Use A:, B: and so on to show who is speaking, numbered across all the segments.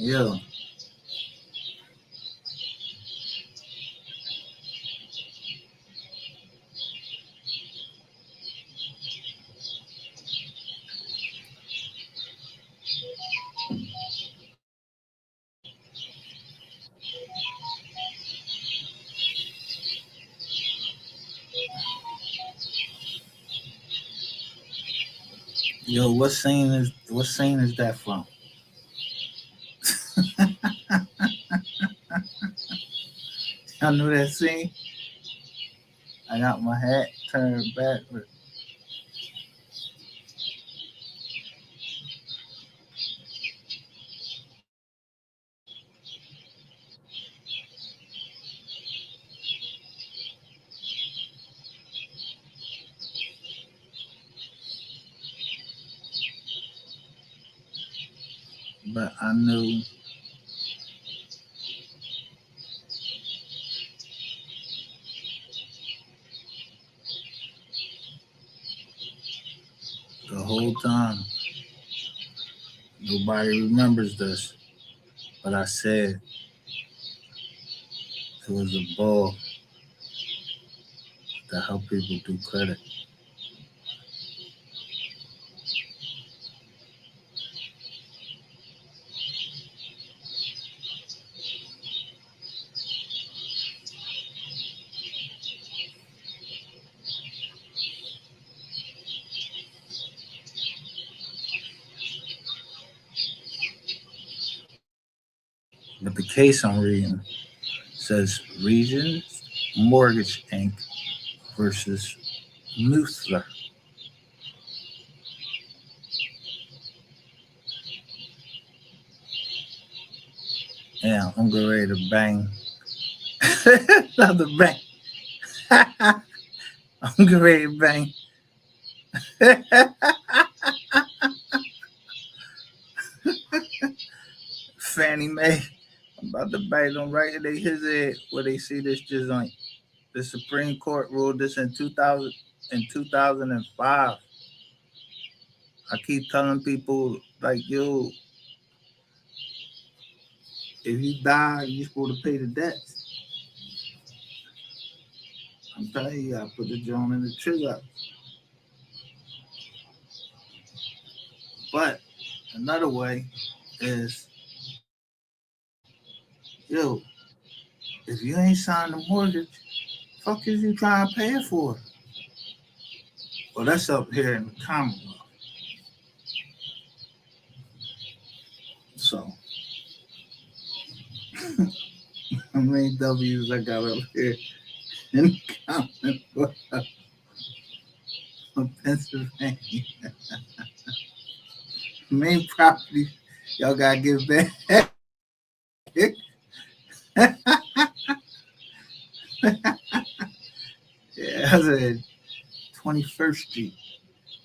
A: Yo, yo, what scene is that from? I know that scene. I got my hat turned backward. But I knew the whole time. Nobody remembers this, but I said it was a ball to help people do credit. But the case I'm reading says Regions Mortgage Inc. versus Nuthin. Yeah, I'm getting ready to bang. Another bang. I'm getting ready to bang. Fannie Mae. I'm about to bang them right in his head where they see this joint. The Supreme Court ruled this in 2005. I keep telling people like, yo, if you die, you're supposed to pay the debts. I'm telling you, I put the joint in the trigger. But another way is, yo, if you ain't signed the mortgage, fuck is you trying to pay it for? Well, that's up here in the Commonwealth. So, how many W's I got up here in the Commonwealth of Pennsylvania? Main property, y'all gotta give back. Yeah, I said 21st Street.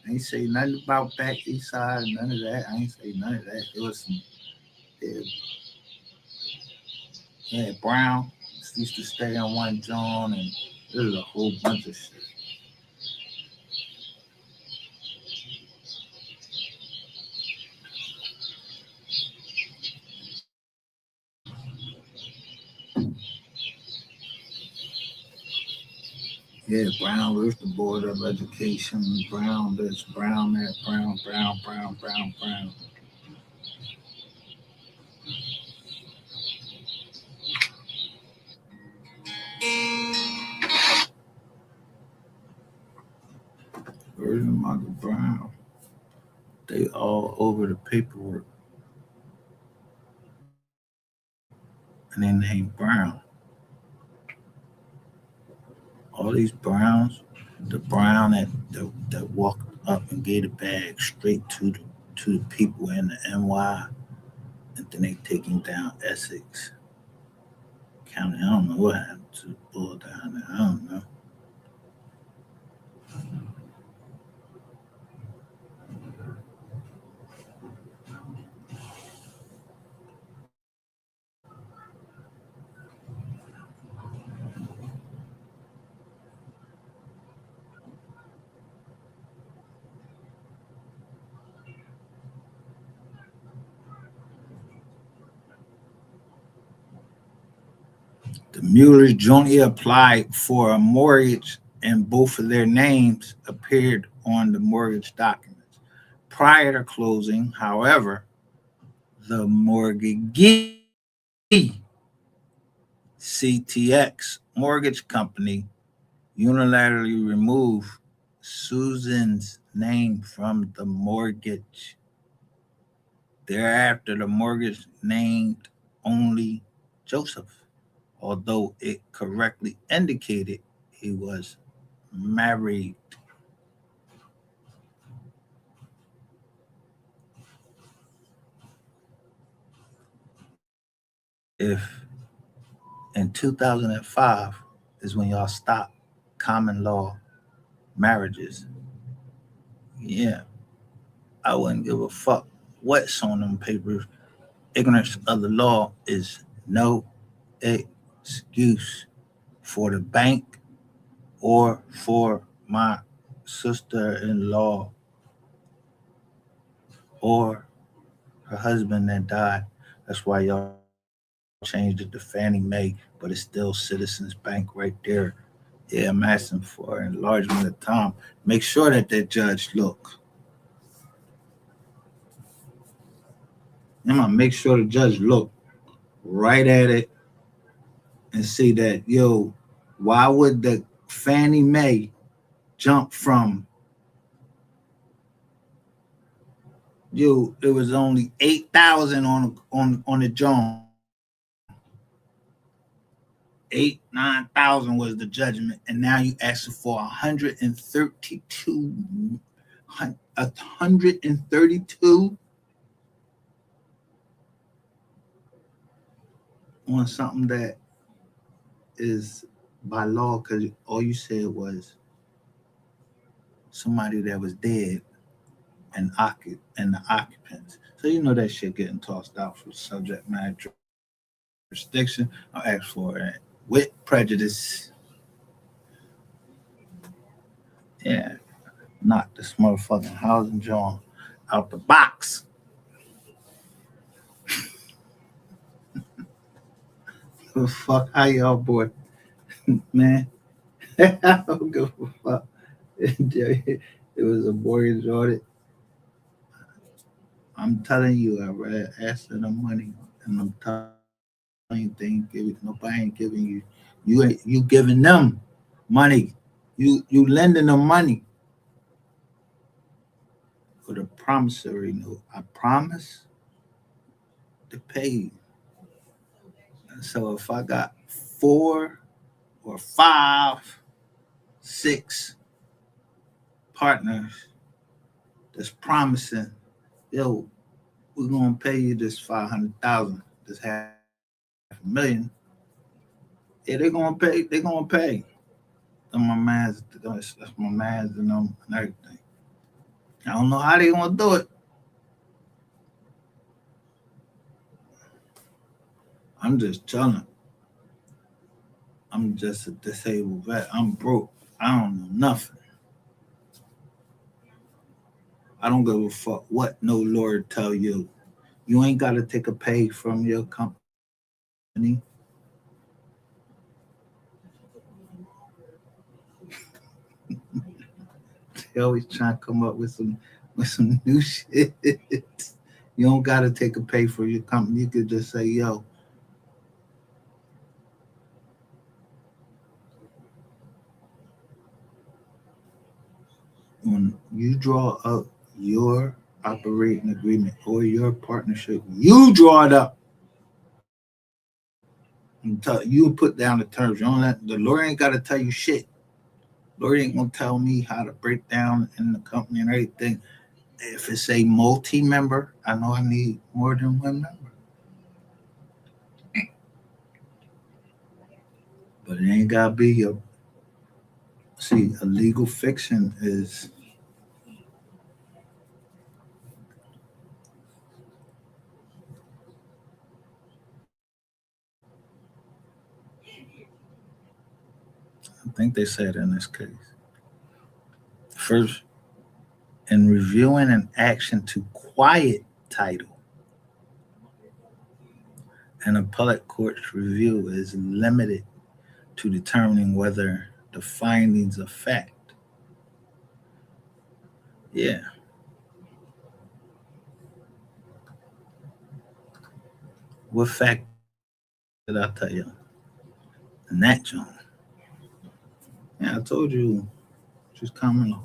A: I ain't say nothing about back east side, none of that. I ain't say none of that. It was some yeah, yeah, Brown used to stay on one John, and there was a whole bunch of shit. Yeah, Brown was the Board of Education. Brown this, Brown that, Brown, Brown, Brown, Brown, Brown. Where's Mother Brown? They all over the paperwork, and they named Brown. All these Browns, the Brown that walked up and gave the bag straight to the people in the NY, and then they take him down Essex County. I don't know what happened to the bull down there. I don't know. The Muellers jointly applied for a mortgage, and both of their names appeared on the mortgage documents. Prior to closing, however, the mortgagee, CTX Mortgage Company, unilaterally removed Susan's name from the mortgage. Thereafter, the mortgage named only Joseph, although it correctly indicated he was married. If in 2005 is when y'all stopped common law marriages, yeah, I wouldn't give a fuck what's on them papers. Ignorance of the law is no excuse for the bank or for my sister-in-law or her husband that died. That's why y'all changed it to Fannie Mae, but it's still Citizens Bank right there. Yeah, I'm asking for enlargement of time. Make sure that that judge look. I'm gonna make sure the judge look right at it and see that, yo, why would the Fannie Mae jump from, yo, it was only 8,000 on the Joan. 8, 9,000 was the judgment, and now you asking for 132, 132 on something that is by law because all you said was somebody that was dead and the occupants. So you know that shit getting tossed out for subject matter jurisdiction. I'll ask for it with prejudice. Yeah, knock this motherfucking housing John out the box. Oh, fuck, how y'all boy, man? I don't give a fuck. It was a mortgage audit. I'm telling you, I read asking them money, and I'm telling you, they ain't giving. Nobody ain't giving you. You giving them money. You lending them money for the promissory note. I promise to pay you. So if I got 4 or 5, 6 partners that's promising, yo, we're gonna pay you this 500,000, this $500,000. Yeah, they're gonna pay. They're gonna pay. That's my man's. That's my man's and them and everything. I don't know how they gonna do it. I'm just chilling. I'm just a disabled vet. I'm broke. I don't know nothing. I don't give a fuck what no lawyer tell you. You ain't got to take a pay from your company. They always trying to come up with some new shit. You don't got to take a pay for your company. You could just say, yo, when you draw up your operating agreement or your partnership, you draw it up. You put down the terms. You don't let, the lawyer ain't got to tell you shit. Lawyer ain't gonna tell me how to break down in the company and everything. If it's a multi-member, I know I need more than one member. But it ain't gotta be your. See, a legal fiction is. I think they said in this case. First, in reviewing an action to quiet title, An appellate court's review is limited to determining whether the findings of fact. Yeah, what fact did I tell you? And that John. Yeah, I told you she's coming.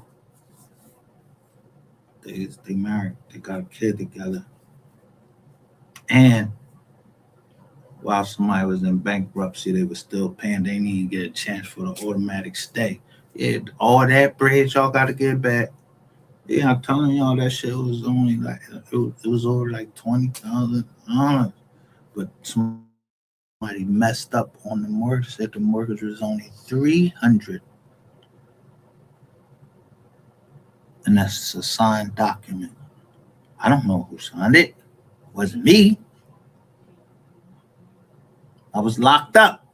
A: They married. They got a kid together. And while somebody was in bankruptcy, they were still paying. They didn't even get a chance for the automatic stay. Yeah, all that bread y'all got to get back. Yeah, I'm telling y'all that shit was only like it was over like 20,000. But somebody messed up on the mortgage. Said the mortgage was only 300, and that's a signed document. I don't know who signed it. It wasn't me. I was locked up.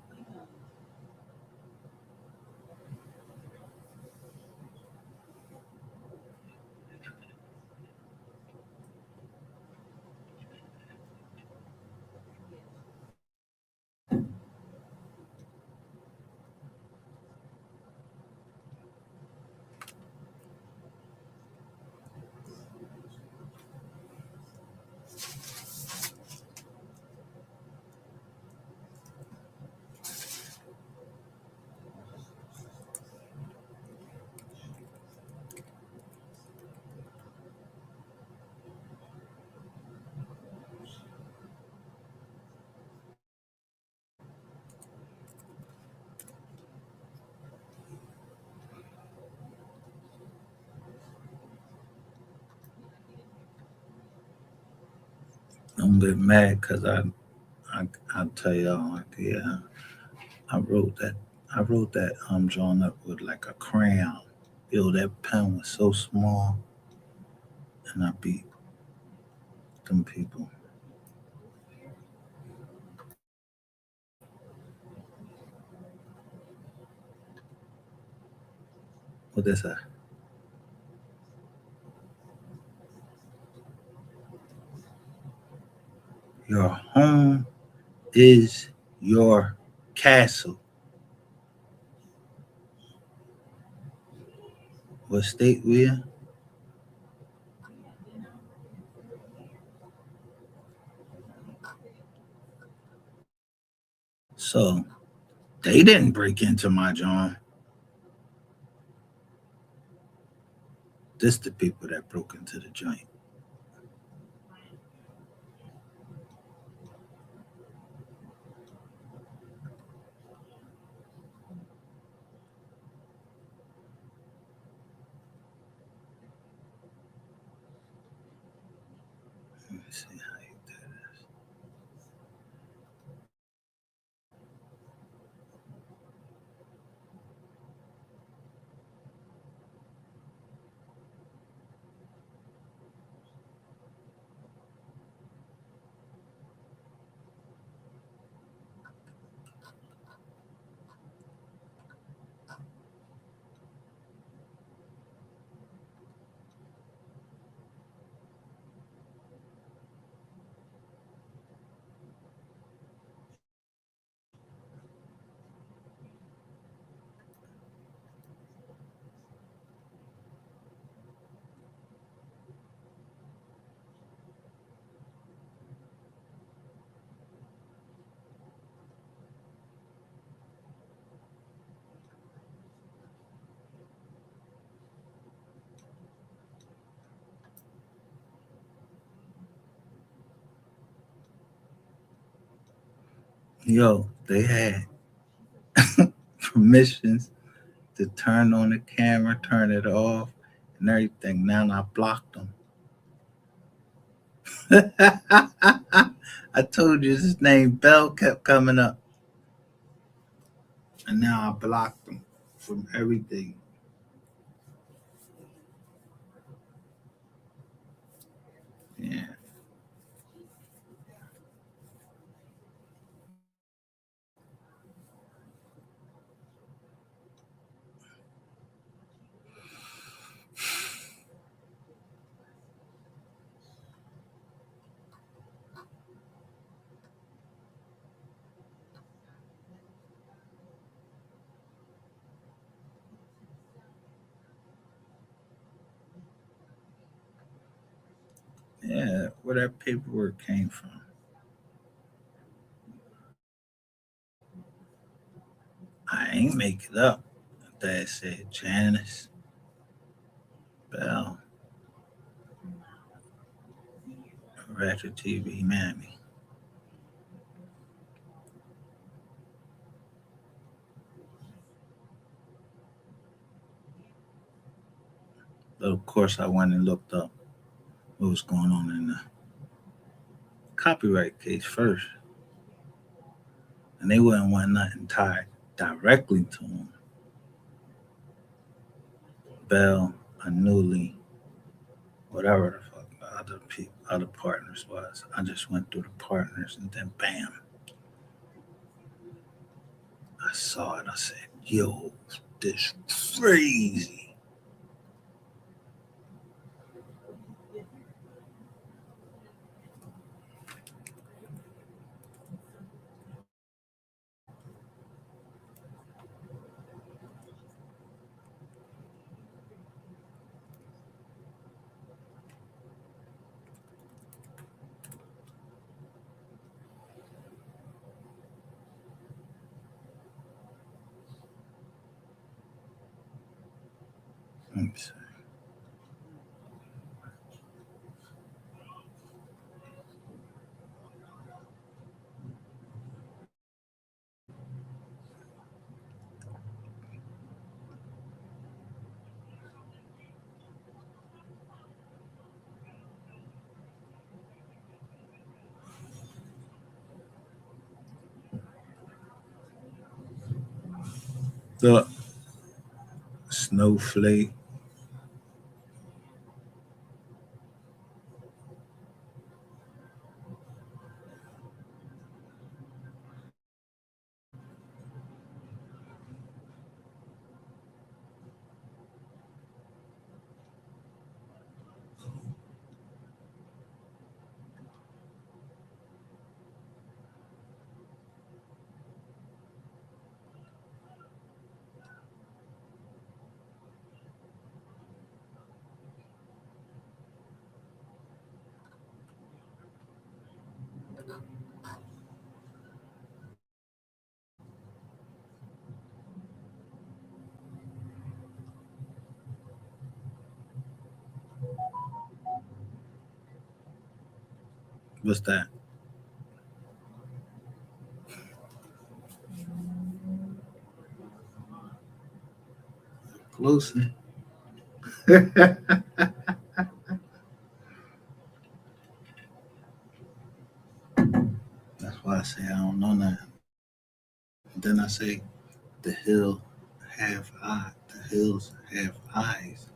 A: Don't get mad because I'll tell y'all like yeah. I wrote that I wrote that drawing up with like a crayon. Yo, that pen was so small, and I beat them people. What they say? Your home is your castle. What state we in? So they didn't break into my joint. This the people that broke into the joint. Let me see how you do this. Yo, they had permissions to turn on the camera, turn it off, and everything. Now I blocked them. I told you his name Bell kept coming up, and now I blocked him from everything. Yeah. where that paperwork came from. I ain't make it up. Dad said Janice Bell, Ratchet TV Mammy. But of course, I went and looked up what was going on in the copyright case first, and they wouldn't want nothing tied directly to him. Bell, Anuli, whatever the fuck the other partners was. I just went through the partners, and then bam, I saw it. I said, "Yo, this crazy." Let me see. The snowflake. What's that? Closer. That's why I say I don't know nothing. And then I say the hill have eye. The hills have eyes.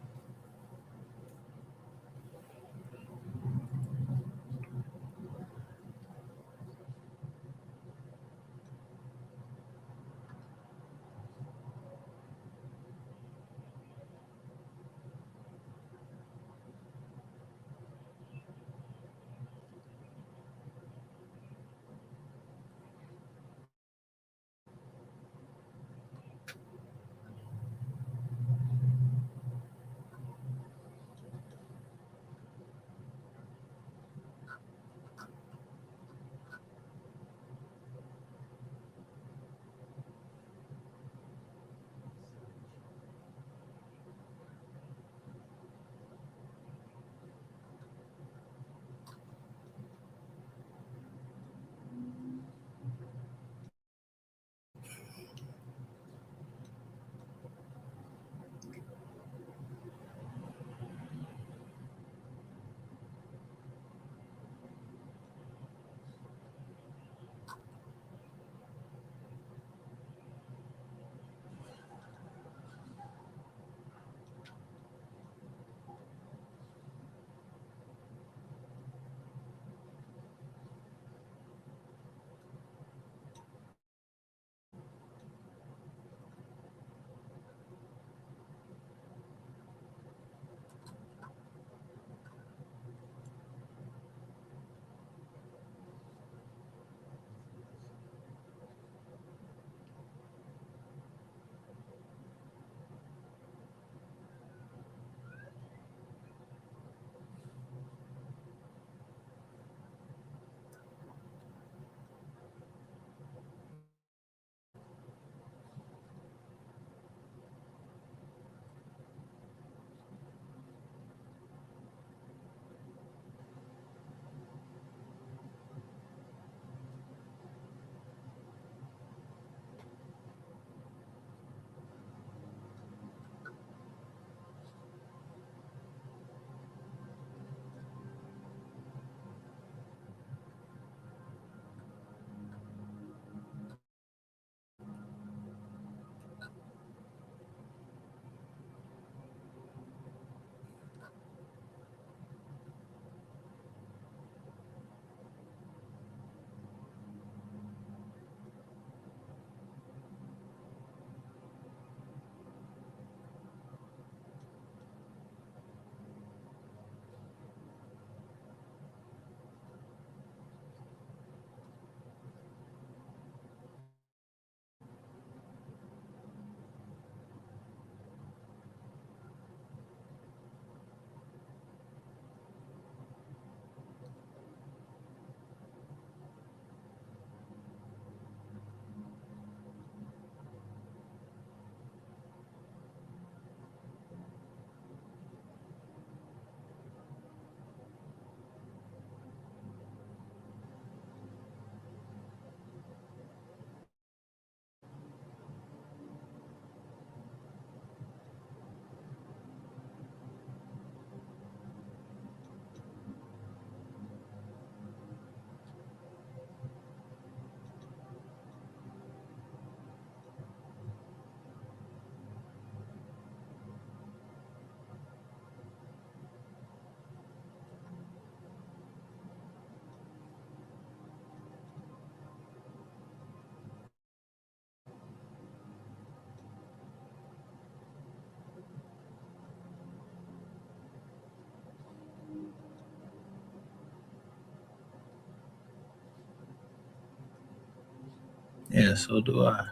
A: Yeah, so do I.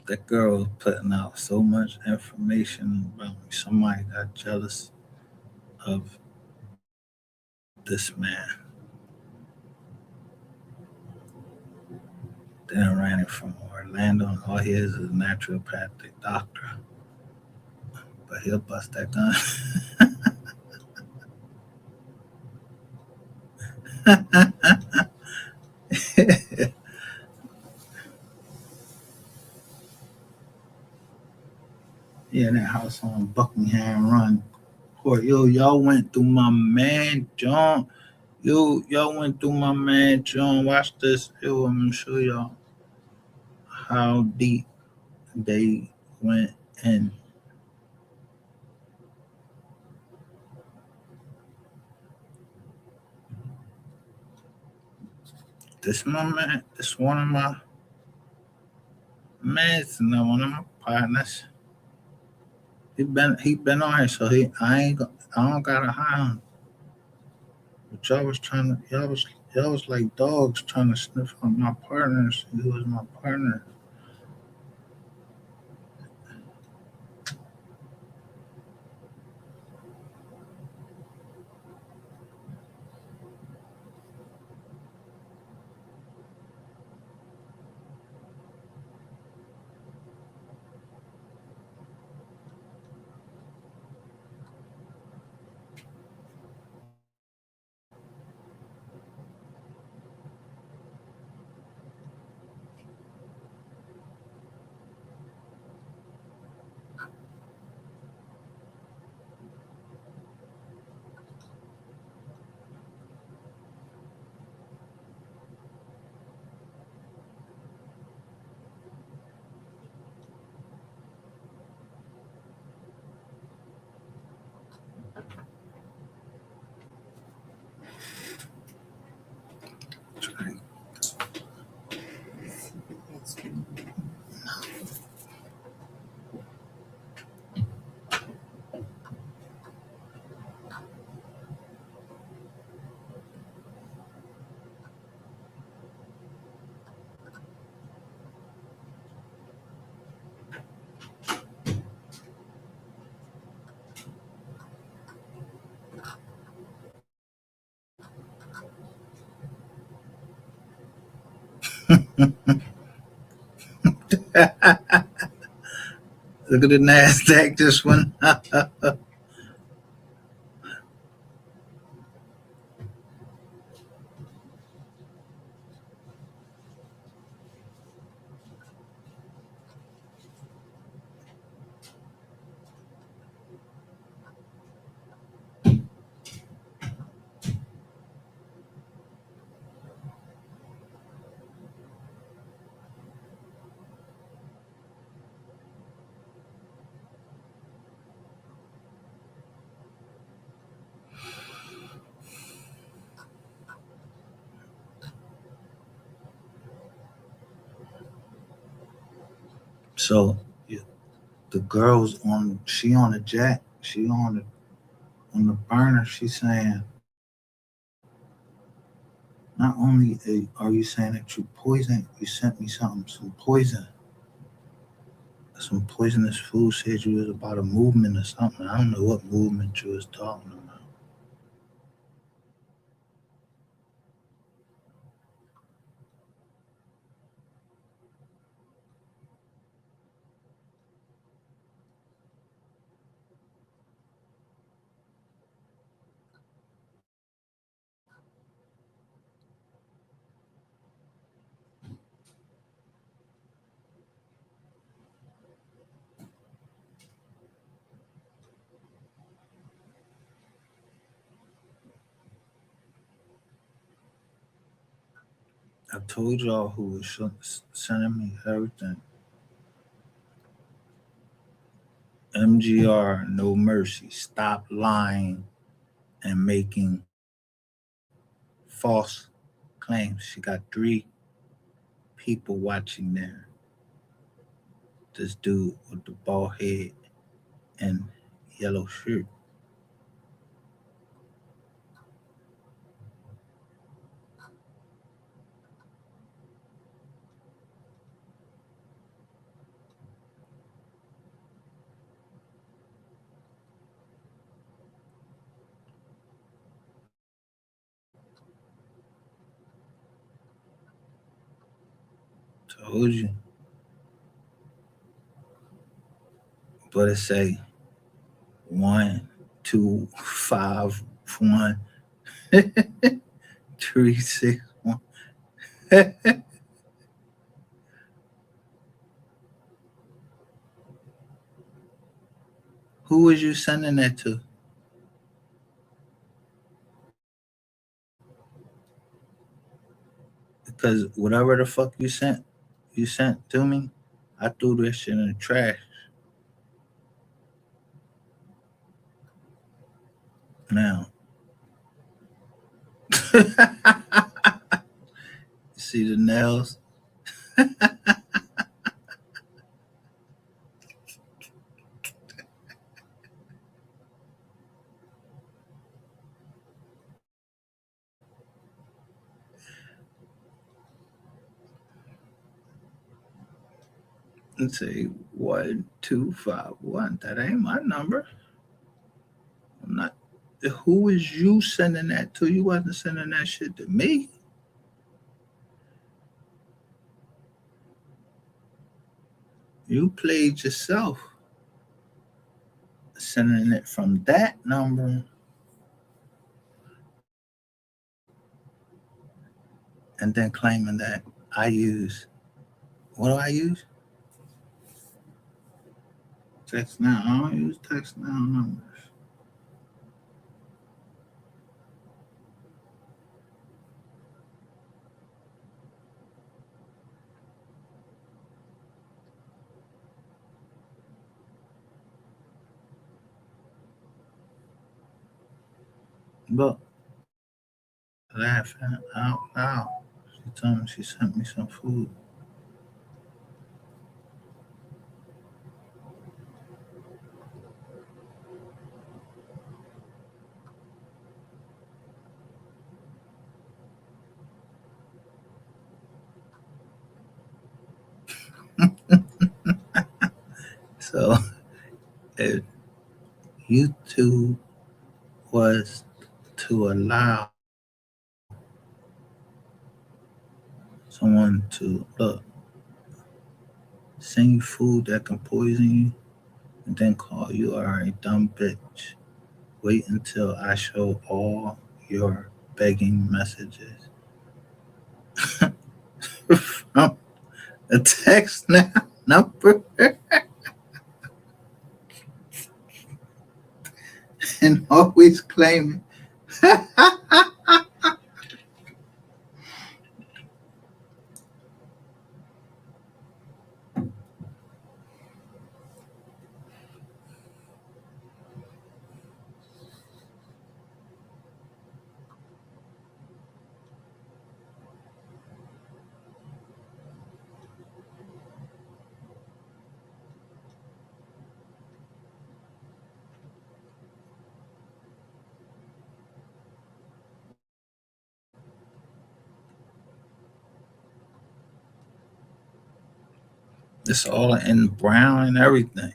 A: That girl was putting out so much information about me. Somebody got jealous of this man. Then ran it from Orlando, and all he is a naturopathic doctor. But he'll bust that gun. Yeah, that house on Buckingham Run. Court. Yo, y'all went through my man John. Yo, y'all went through my man John. Watch this. Yo, I'm gonna show y'all how deep they went in. This my man. This one of my mans and one of my partners. He been on here, so I don't gotta hide him. But y'all was like dogs trying to sniff on my partners. He was my partner. Look at the Nasdaq just went up. So yeah, the girl's on. She on the jack. She on the burner. She's saying, not only are you saying that you poison, you sent me some poison, some poisonous food. Said you was about a movement or something. I don't know what movement you was talking about. I told y'all who was sending me everything. MGR, no mercy. Stop lying and making false claims. She got 3 people watching there. This dude with the bald head and yellow shirt. Told you. But it say 1, 2, 5, 1, 3, 6, 1. Who was you sending that to? Because whatever the fuck you sent to me, I threw this shit in the trash. Now, see the nails? And say 1, 2, 5, 1. That ain't my number. I'm not. Who is you sending that to? You wasn't sending that shit to me. You played yourself, sending it from that number and then claiming that I use. What do I use? Text now. I don't use text now numbers. But laughing out loud. She told me she sent me some food. So if YouTube was to allow someone to send you food that can poison you and then call you are a dumb bitch. Wait until I show all your begging messages from a text now number and always claiming it's all in brown and everything.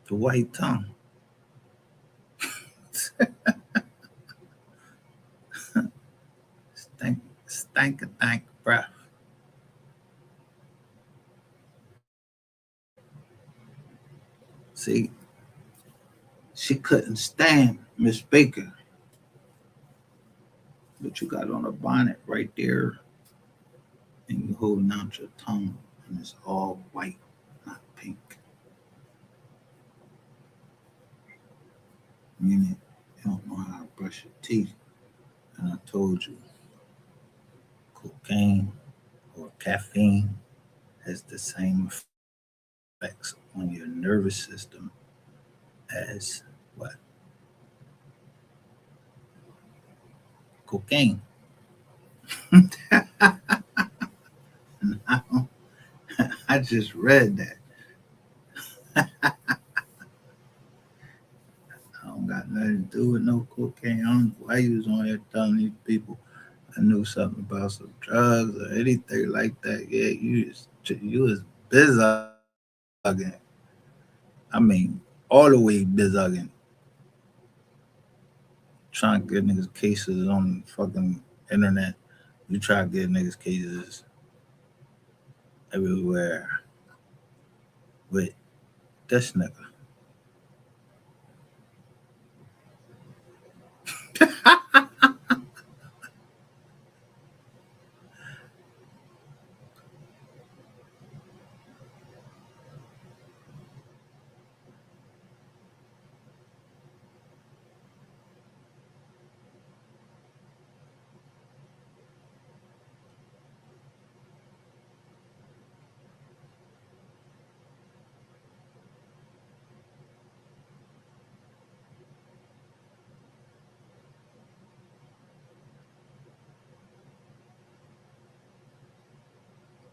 A: The white tongue. Stank, stank breath. See, she couldn't stand Miss Baker, but you got on a bonnet right there, and you holding out your tongue, and it's all white, not pink. Meaning you don't know how to brush your teeth. And I told you, cocaine or caffeine has the same effects on your nervous system as what? Cocaine. And I just read that. I don't got nothing to do with no cocaine. I don't know why you was on here telling these people I knew something about some drugs or anything like that. Yeah, you was bizugging. I mean, all the way bizugging. Trying to get niggas cases on the fucking internet. You try to get niggas cases everywhere with this nigga.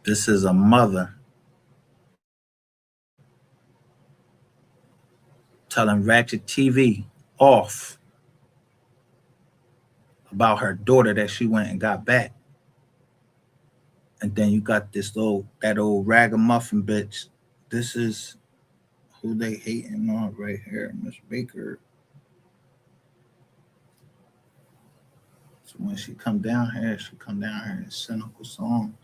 A: This is a mother telling Ratchet TV off about her daughter that she went and got back. And then you got that old ragamuffin bitch. This is who they hating on right here, Miss Baker. So when she come down here, she come down here in cynical song.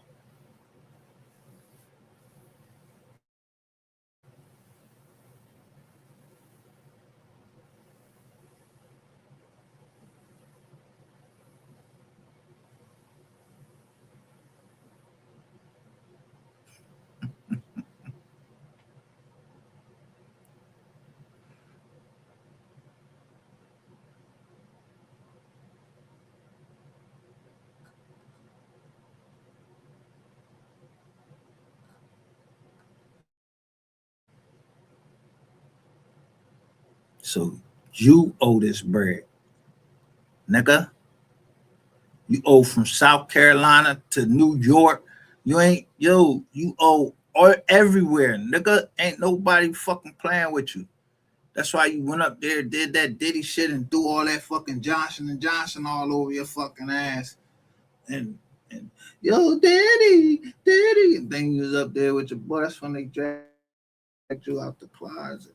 A: So you owe this bread, nigga. You owe from South Carolina to New York. You ain't you owe all everywhere, nigga. Ain't nobody fucking playing with you. That's why you went up there, did that Diddy shit, and threw all that fucking Johnson and Johnson all over your fucking ass. And yo, Diddy, and then you was up there with your boy. That's when they dragged you out the closet.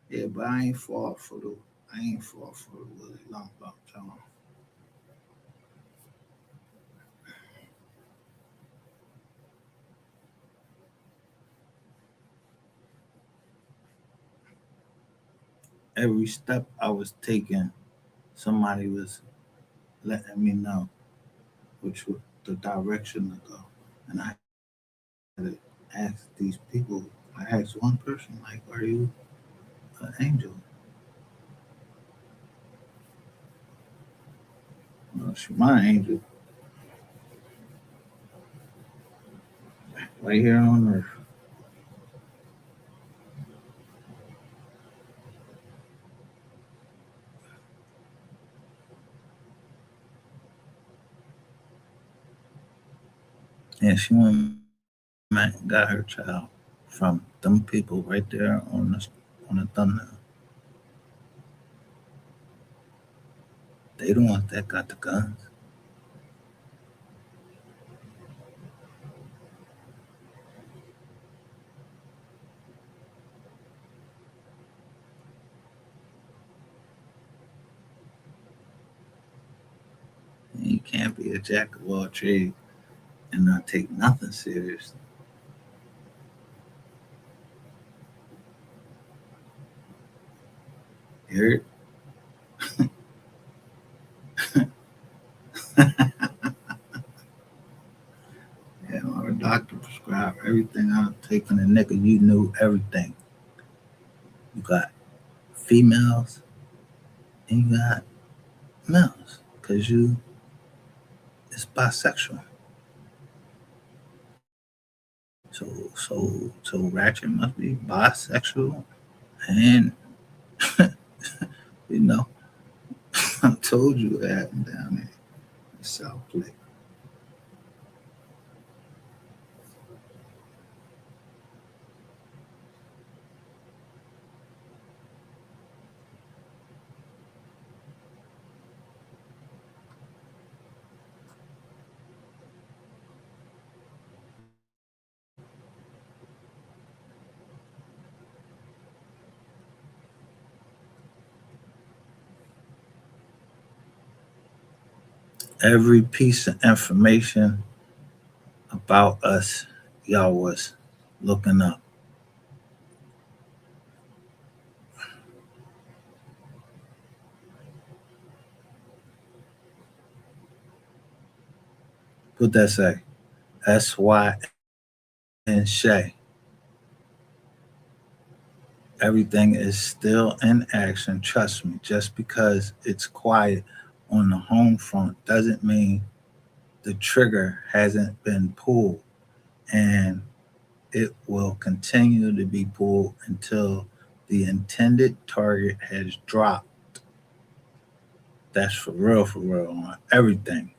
A: Yeah, but I ain't fought for the Willie Long John. Every step I was taking, somebody was letting me know which was the direction to go. And I had to ask these people. I asked one person, like, "Are you an angel?" Well, she's my angel right here on earth. And she went and got her child from them people right there on the thumbnail. They the ones that got the guns. you can't be a jack of all trades and not take nothing serious. You heard? Yeah, our doctor prescribed everything I'm taking. A nigga, you knew everything. You got females and you got males because you is bisexual. So Ratchet must be bisexual, and you know I told you what happened down there in South Lake. Every piece of information about us, y'all was looking up. What that say? SY and Shay. Everything is still in action. Trust me. Just because it's quiet on the home front doesn't mean the trigger hasn't been pulled, and it will continue to be pulled until the intended target has dropped. That's for real on everything.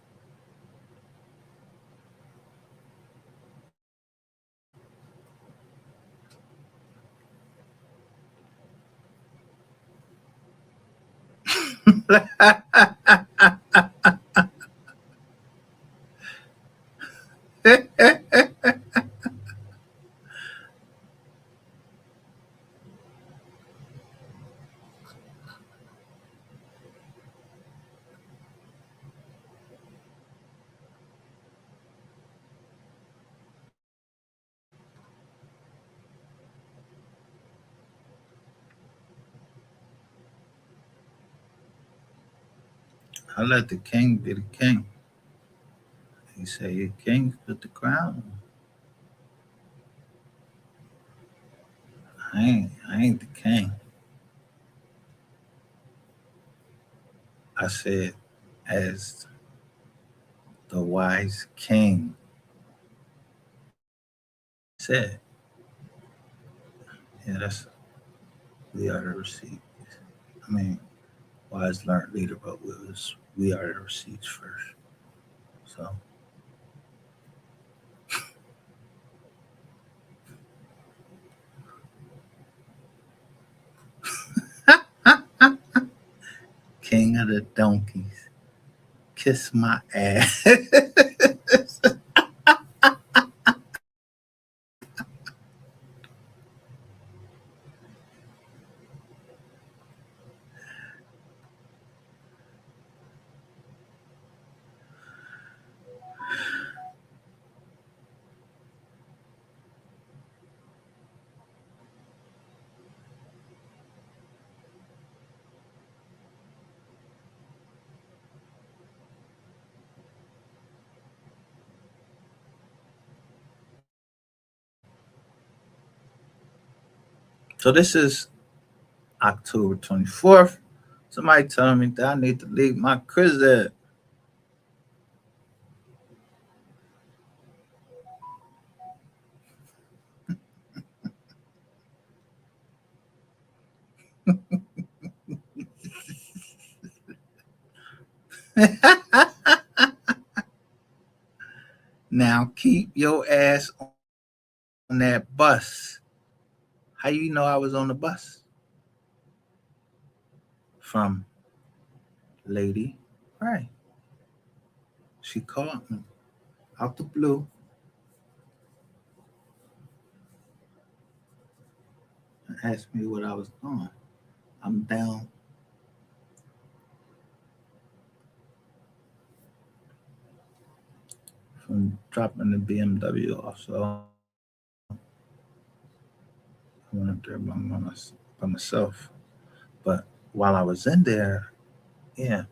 A: I let the king be the king. He said, "Your kings put the crown on." I ain't the king. I said, as the wise king said, yeah, that's we are the receipt. I mean, wise learned later, but we are the receipts first. So king of the donkeys, kiss my ass. So this is October 24th. Somebody telling me that I need to leave my crib. Now keep your ass on that bus. How you know I was on the bus? From Lady Right. She called me out the blue and asked me what I was doing. I'm down from dropping the BMW off. So I went up there by myself. But while I was in there, yeah,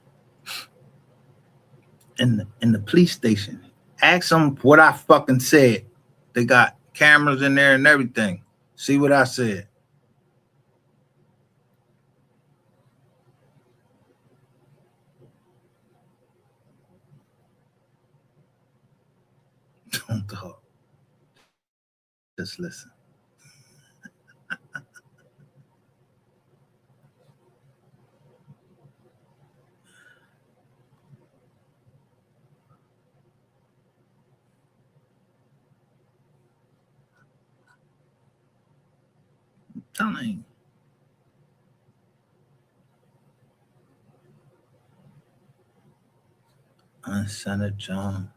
A: in the police station, ask them what I fucking said. They got cameras in there and everything. See what I said. Don't talk. Just listen. I'm telling you. Senator John,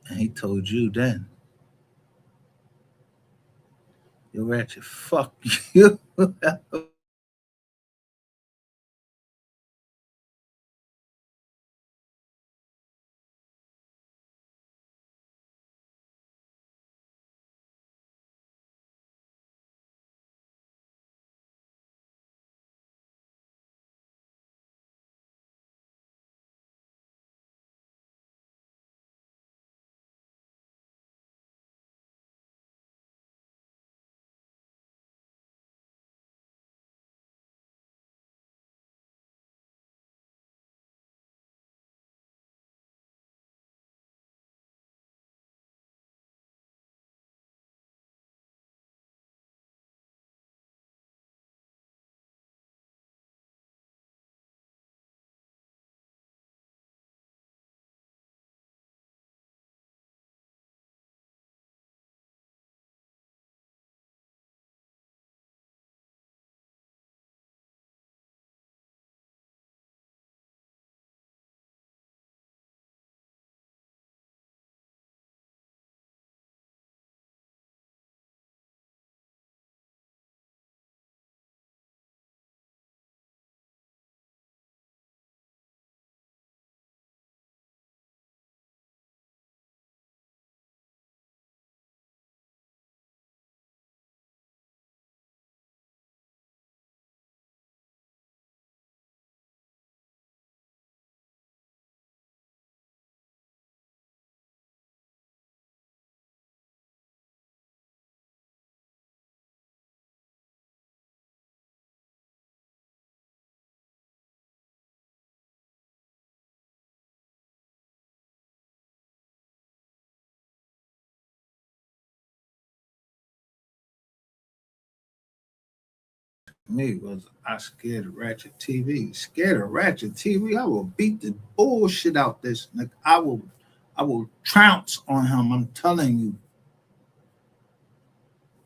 A: and he told you then, you ratchet, fuck you. Me was I scared of Ratchet TV. Scared of Ratchet TV. I will beat the bullshit out this. Like I will trounce on him. I'm telling you.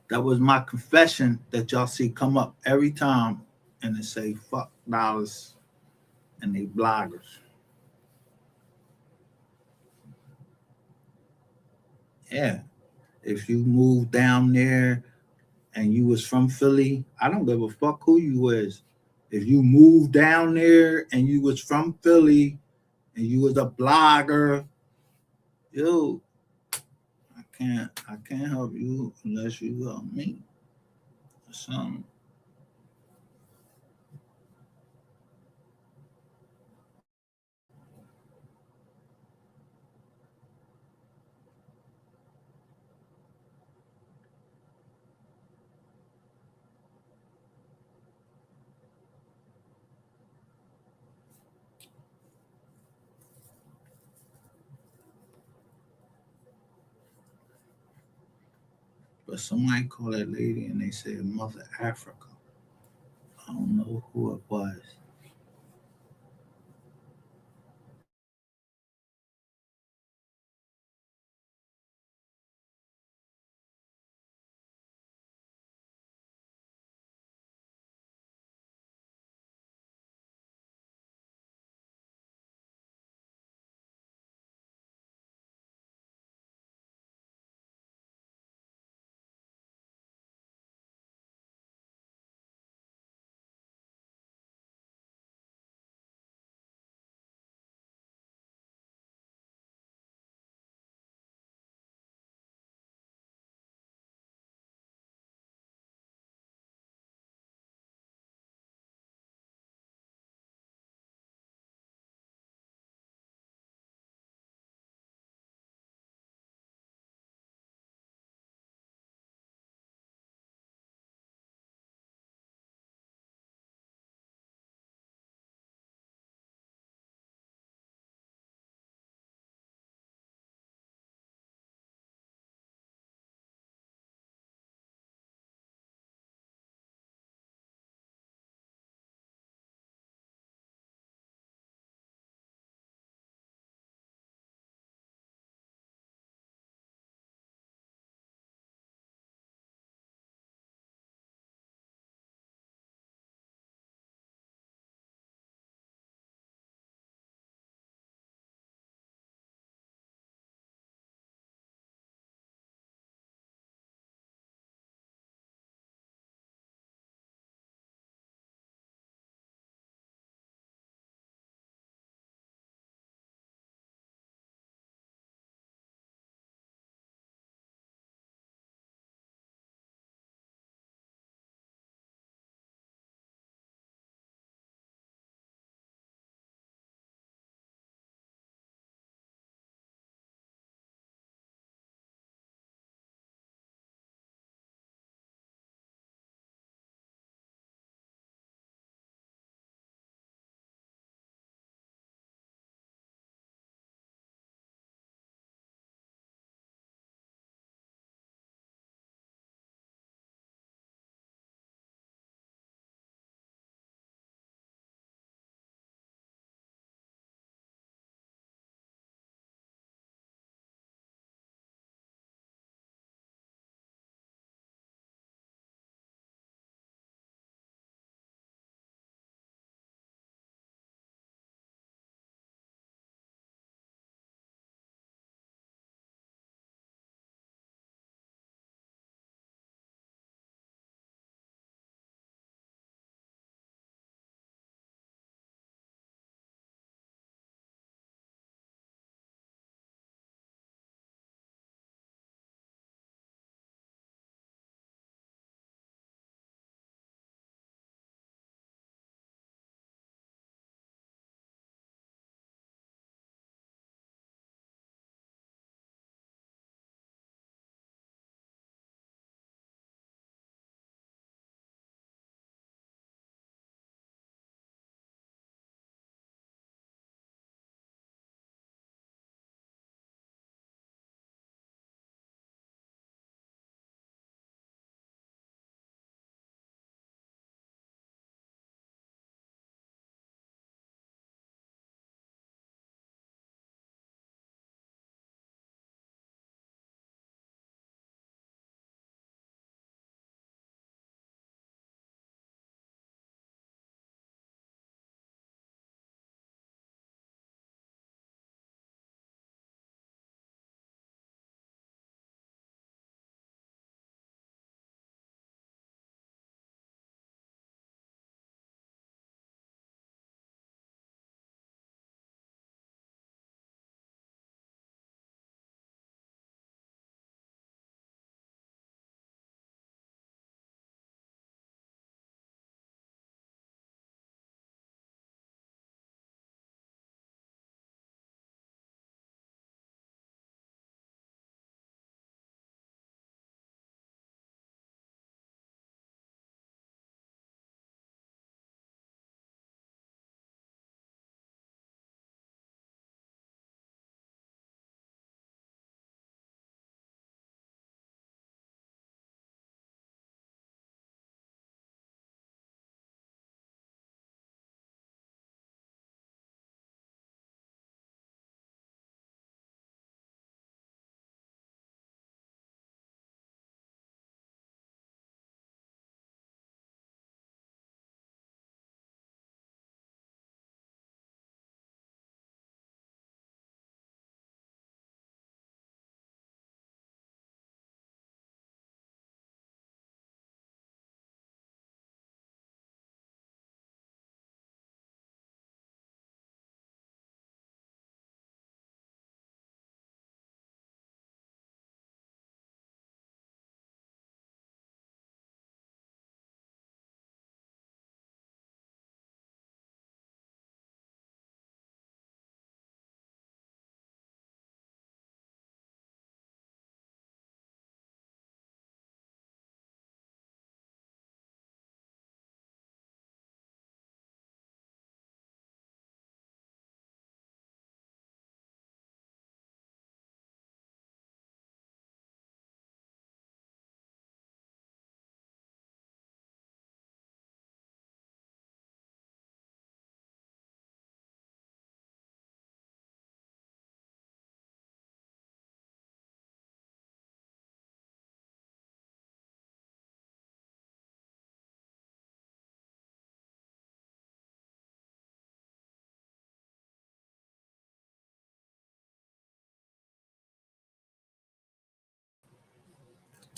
A: That was my confession that y'all see come up every time and they say fuck dollars and they bloggers. Yeah. If you move down there and you was from Philly, I don't give a fuck who you was. If you moved down there and you was from Philly and you was a blogger, yo, I can't help you unless you help me or something. But somebody called that lady and they said Mother Africa. I don't know who it was.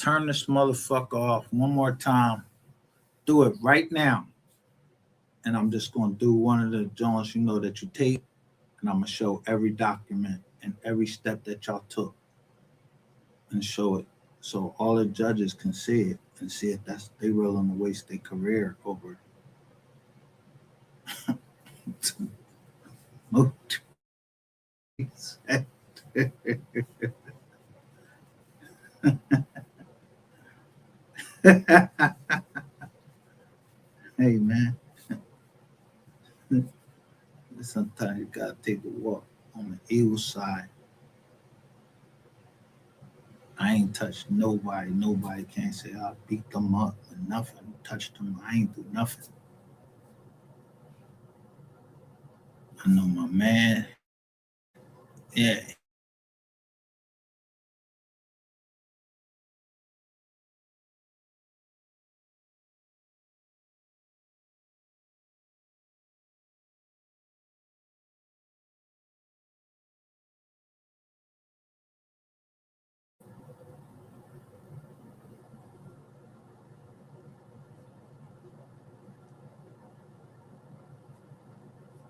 A: turn this motherfucker off one more time. Do it right now. And I'm just gonna do one of the joints, that you take, and I'm gonna show every document and every step that y'all took and show it so all the judges can see it and see it. That's they willing to waste their career over Hey man, sometimes you gotta take a walk on the evil side. I ain't touched nobody. Nobody can't say I beat them up or nothing. Touched them. I ain't do nothing. I know my man. Yeah,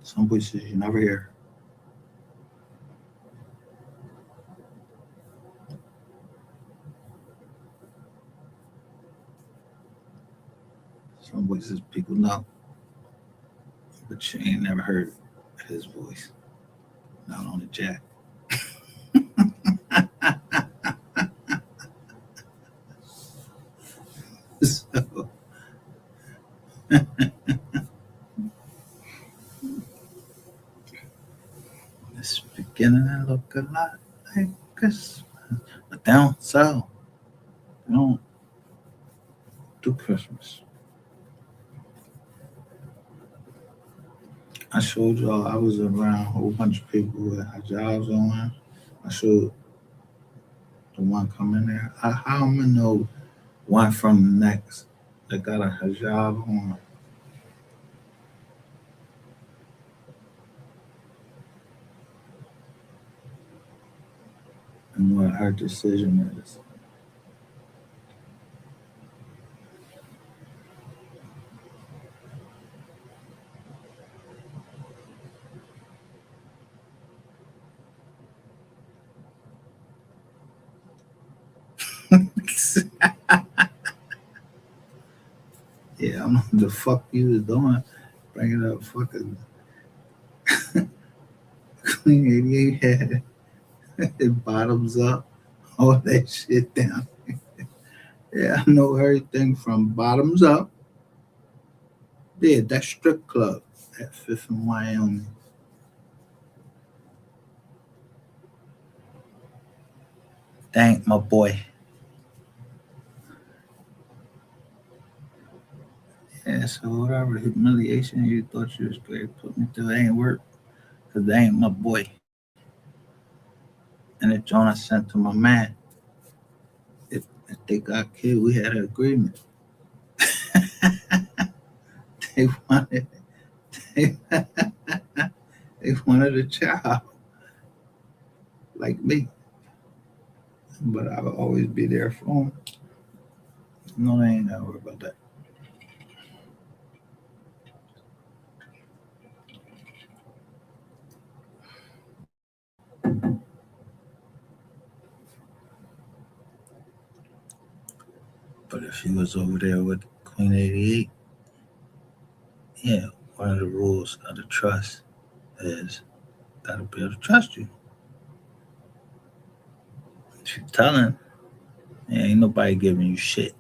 A: some voices you never hear. Some voices people know, but you ain't never heard his voice. Not on the jack. So it's beginning to look a lot like Christmas. But they don't sell. They don't do Christmas. I showed y'all I was around a whole bunch of people who had jobs on. I showed the one coming there. How am I know one from the next that got a hijab on and what her decision is? Yeah, I don't know what the fuck you was doing. Bringing up fucking Clean 88 had it bottoms up, all that shit down. Yeah, I know everything from bottoms up. Yeah, that strip club at Fifth and Wyoming. Thank my boy. Yeah, so whatever humiliation you thought you was great, put me through, it ain't work. Cause they ain't my boy. And the joint I sent to my man, if they got killed, we had an agreement. They wanted they, they wanted a child like me. But I will always be there for them. No, they ain't gotta worry about that. But if you was over there with Queen 88, yeah, one of the rules of the trust is gotta be able to trust you. If you telling, yeah, ain't nobody giving you shit.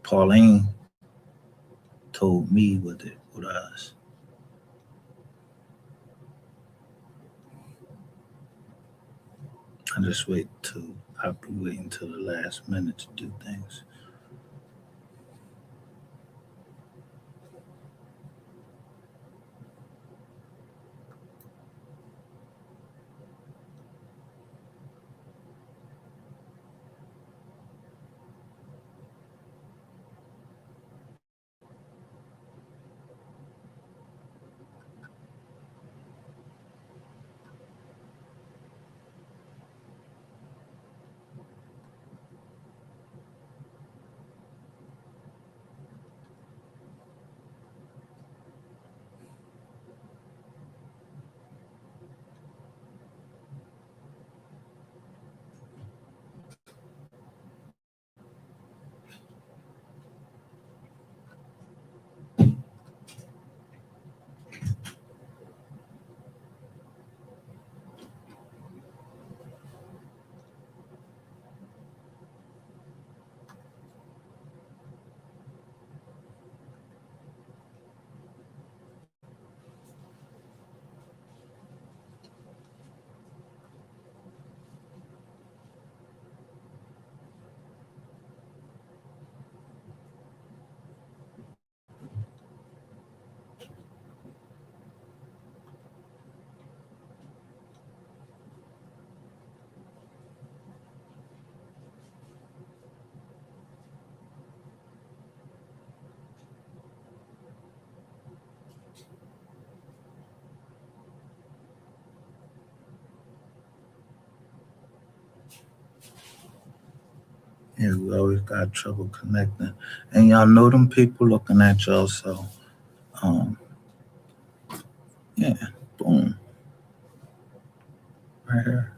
A: Pauline told me what it with us. I just wait till I'll be waiting till the last minute to do things. Yeah, we always got trouble connecting. And y'all know them people looking at y'all, so um yeah, boom, right here.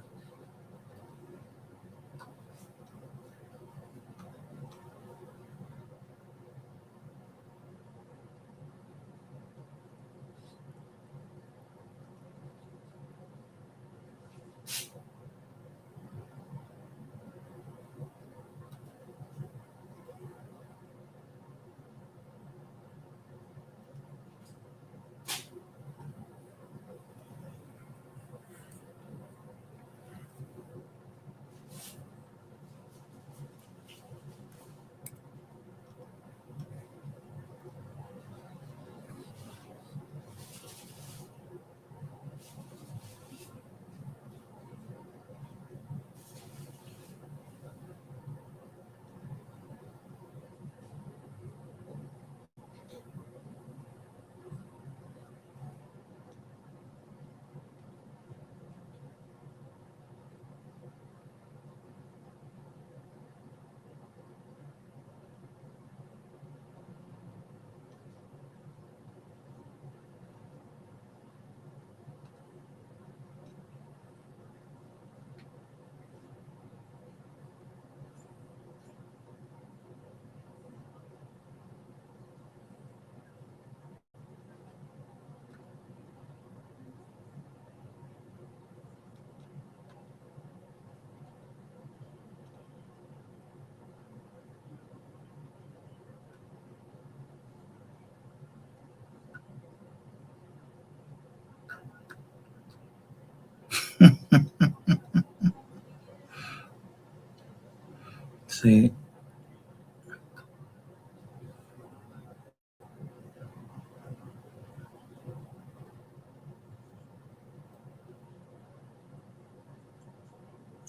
A: See,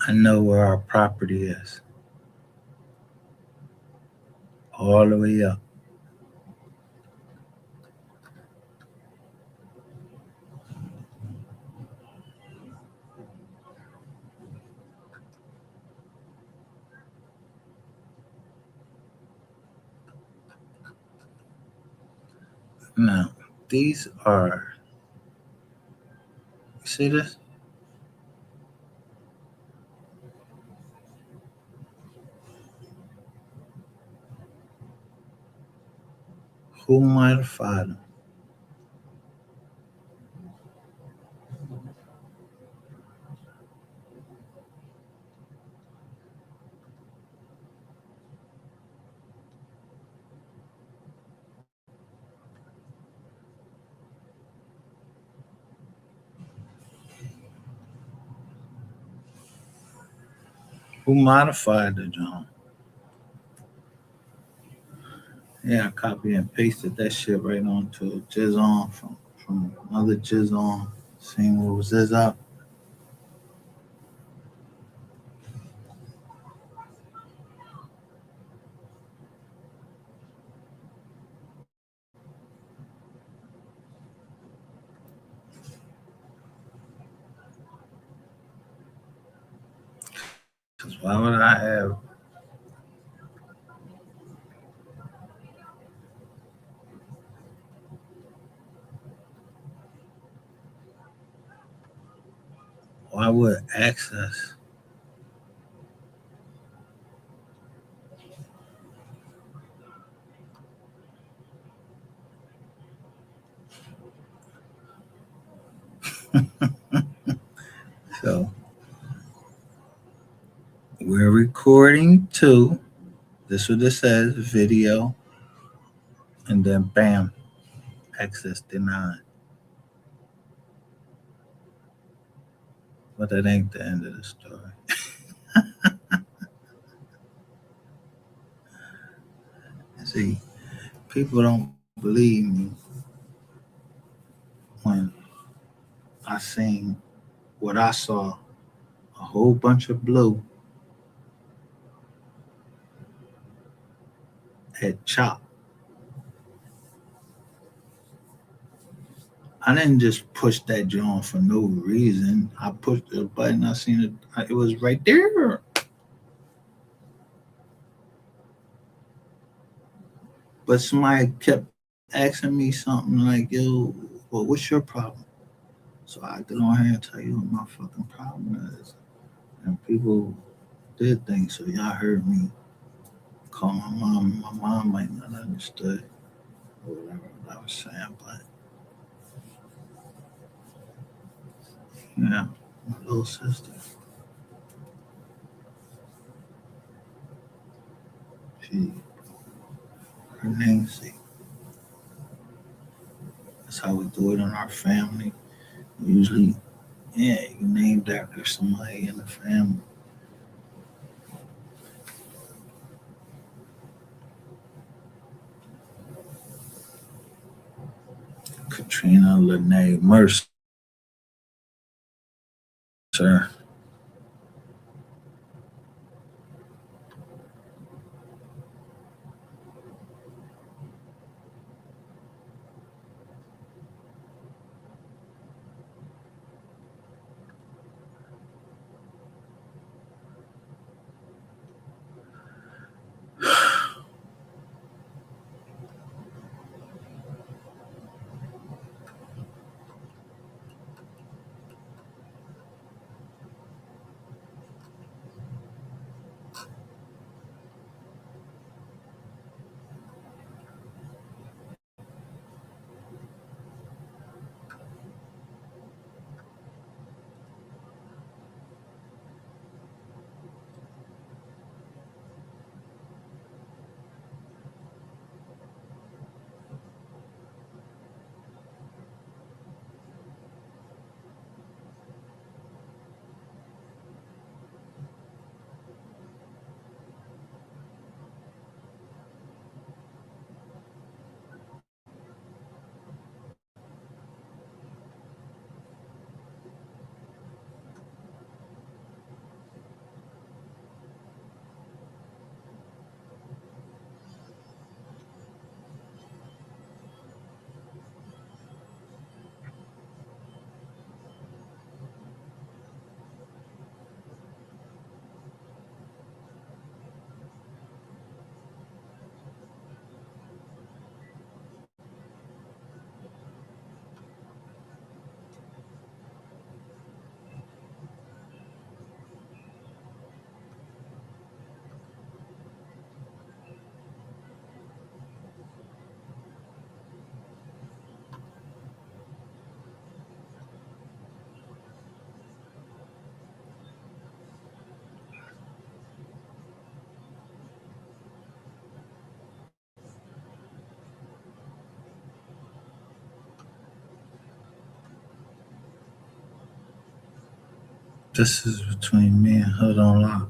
A: I know where our property is, all the way up. Now, these are, you see this? Who modified them? Who modified the John? Yeah, I copy and pasted that shit right onto Jizz on from another Jizz on. Seeing what was this up. Cause why would I have? Why would access? So we're recording too. This is what it says: video, and then bam, access denied. But that ain't the end of the story. See, people don't believe me when I seen what I saw, a whole bunch of blue at Chop. I didn't just push that joint for no reason. I pushed the button. I seen it. It was right there. But somebody kept asking me something like, yo, well, what's your problem? So I get on here and tell you what my fucking problem is. And people did things. So y'all heard me call my mom. My mom might not understood or whatever I was saying, but yeah, my little sister, she, her namesake. That's how we do it in our family. Usually, yeah, you named after somebody in the family. Katrina Lene Mercer. This is between me and Hood on Lock.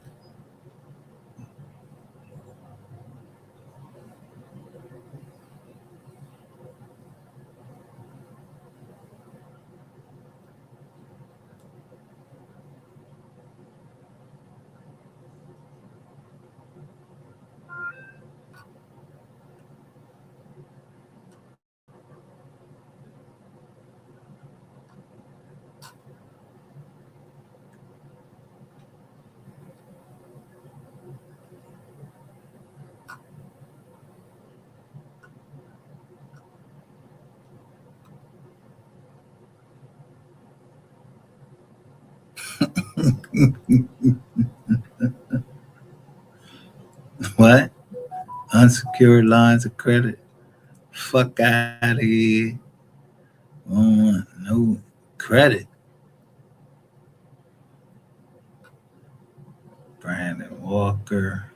A: What? Unsecured lines of credit? Fuck out of here. No credit. Brandon Walker.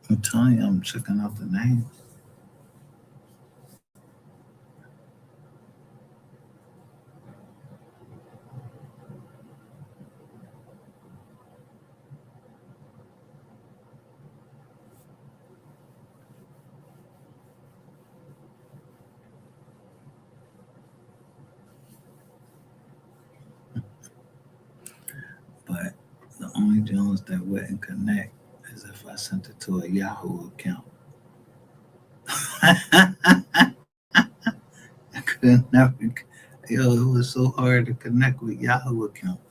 A: I'm telling you, I'm checking out the names. But the only Jones that wouldn't connect is if I sent it to a Yahoo account. I could never. Yo, it was so hard to connect with Yahoo accounts.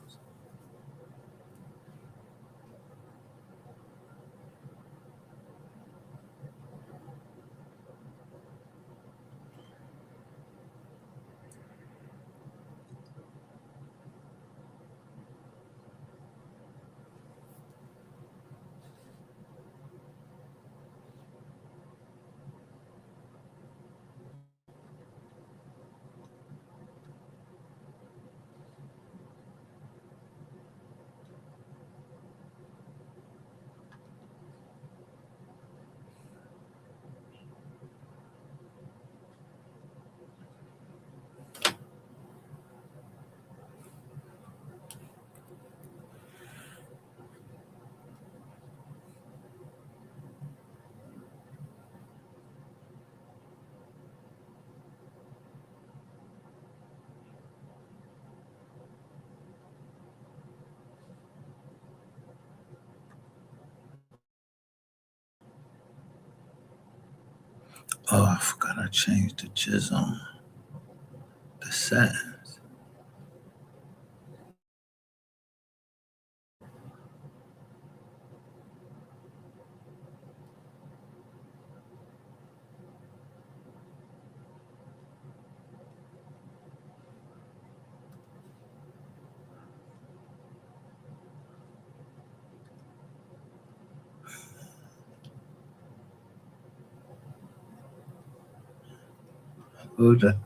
A: Oh, I forgot I changed the jizz the settings. Who the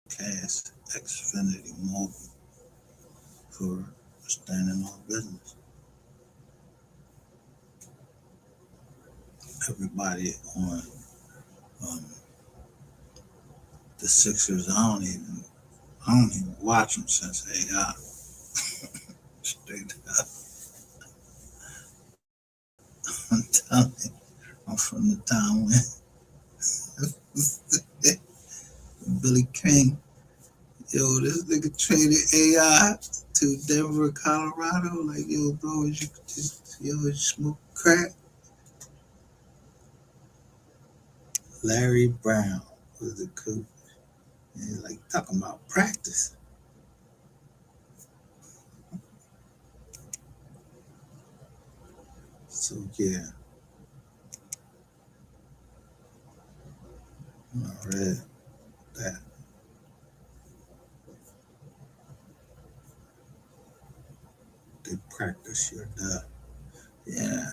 A: cast Xfinity Mobile for standing on business? Everybody on um, the Sixers, I don't even watch them since they got straight up. I'm from the time when Billy King, yo, this nigga traded AI to Denver, Colorado. Like, yo, bro, you could just, yo, you smoke crack. Larry Brown was the coach. And he's like talking about practice. So yeah, I read that they practice your duck. Yeah,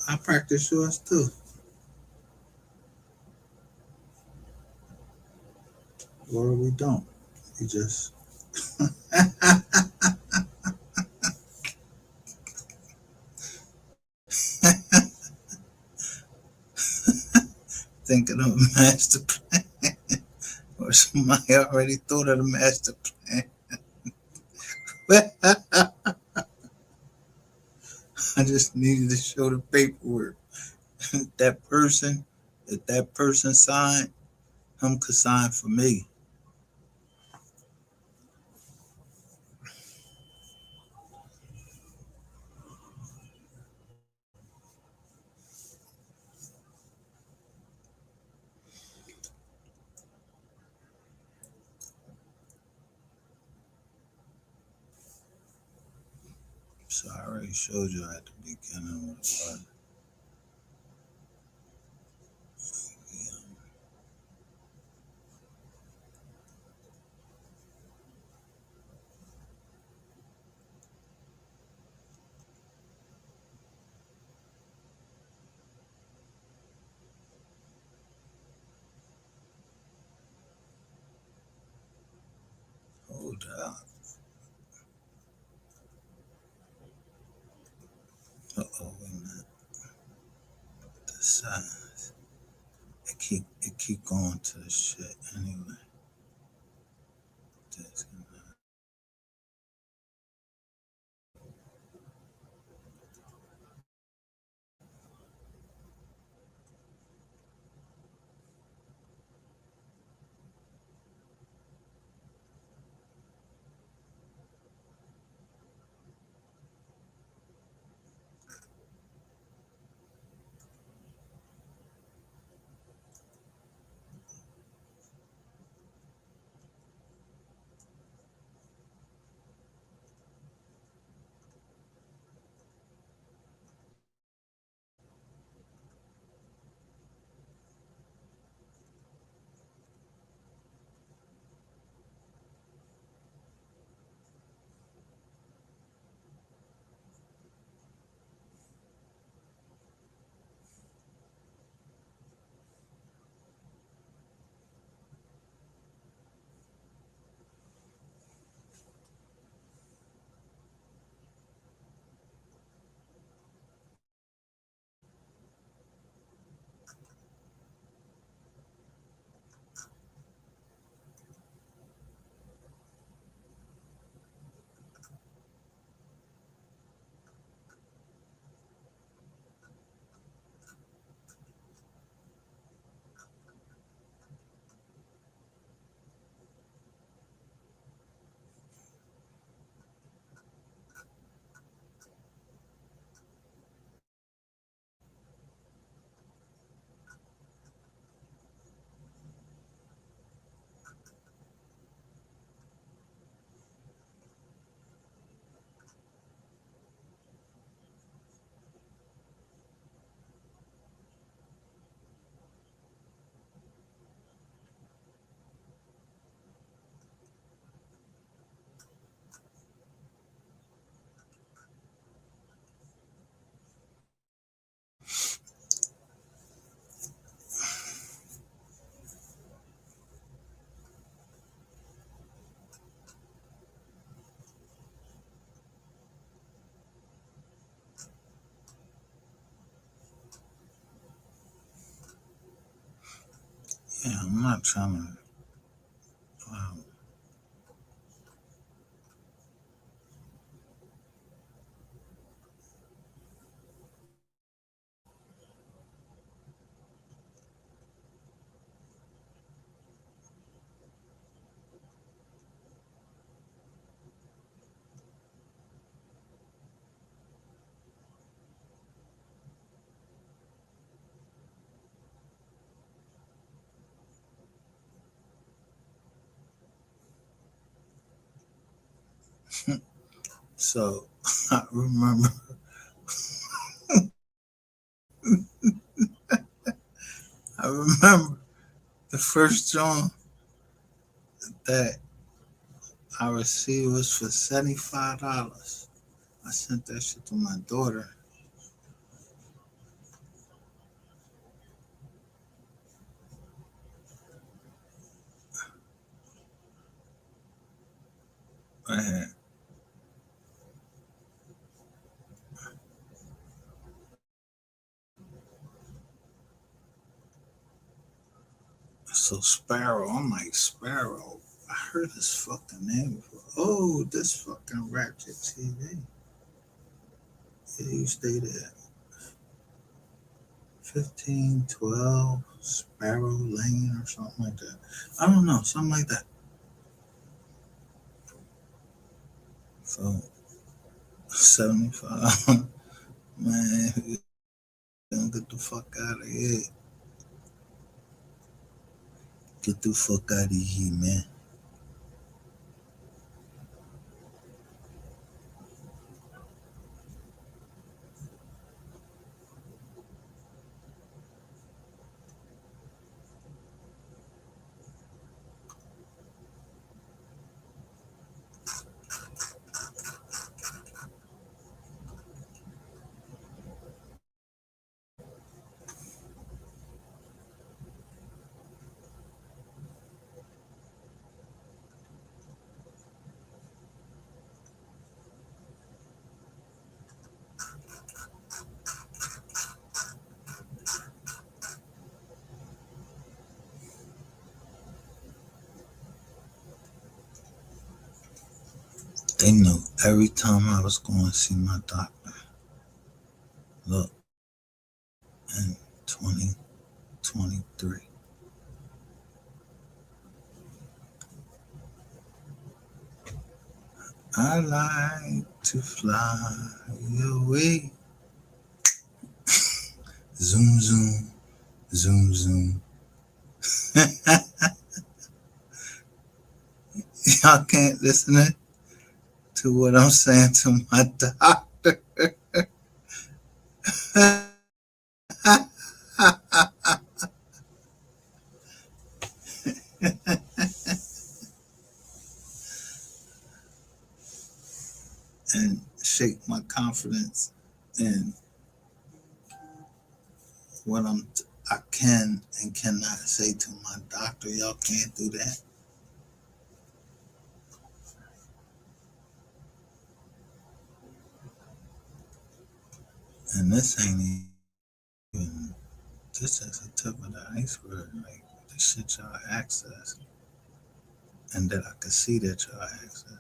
A: I practice yours too. Or we don't. We just thinking of a master plan. Or somebody already thought of the master plan. I just needed to show the paperwork. That person, if that person signed, him could sign for me. So I already showed you at the beginning what it was. Yeah. Hold up. Wait a minute. The size. It keep going to the shit anyway. That's yeah. I'm not trying to. Um, So I remember, I remember the first joint that I received was for $75. I sent that shit to my daughter. I had so Sparrow. I'm like Sparrow. I heard this fucking name before. Oh, this fucking Ratchet TV. Yeah, you stay there. 1512 Sparrow Lane or something like that. I don't know, something like that. So 75. Man, don't get the fuck out of here. Get the fuck out of here, man. They knew every time I was going to see my doctor. Look, in 2023. I like to fly away. Zoom, zoom, zoom, zoom. Y'all can't listen to what I'm saying to my doctor. And shake my confidence in what I can and cannot say to my doctor. Y'all can't do that. And this ain't even, this is the tip of the iceberg. Like the shit y'all access and that I could see that y'all access.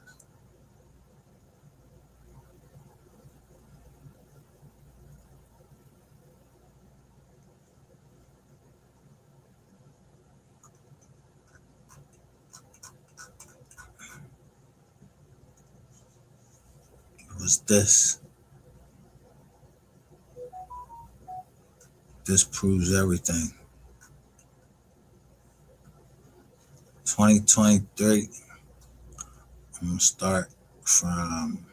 A: It was this. This proves everything. 2023, I'm gonna start from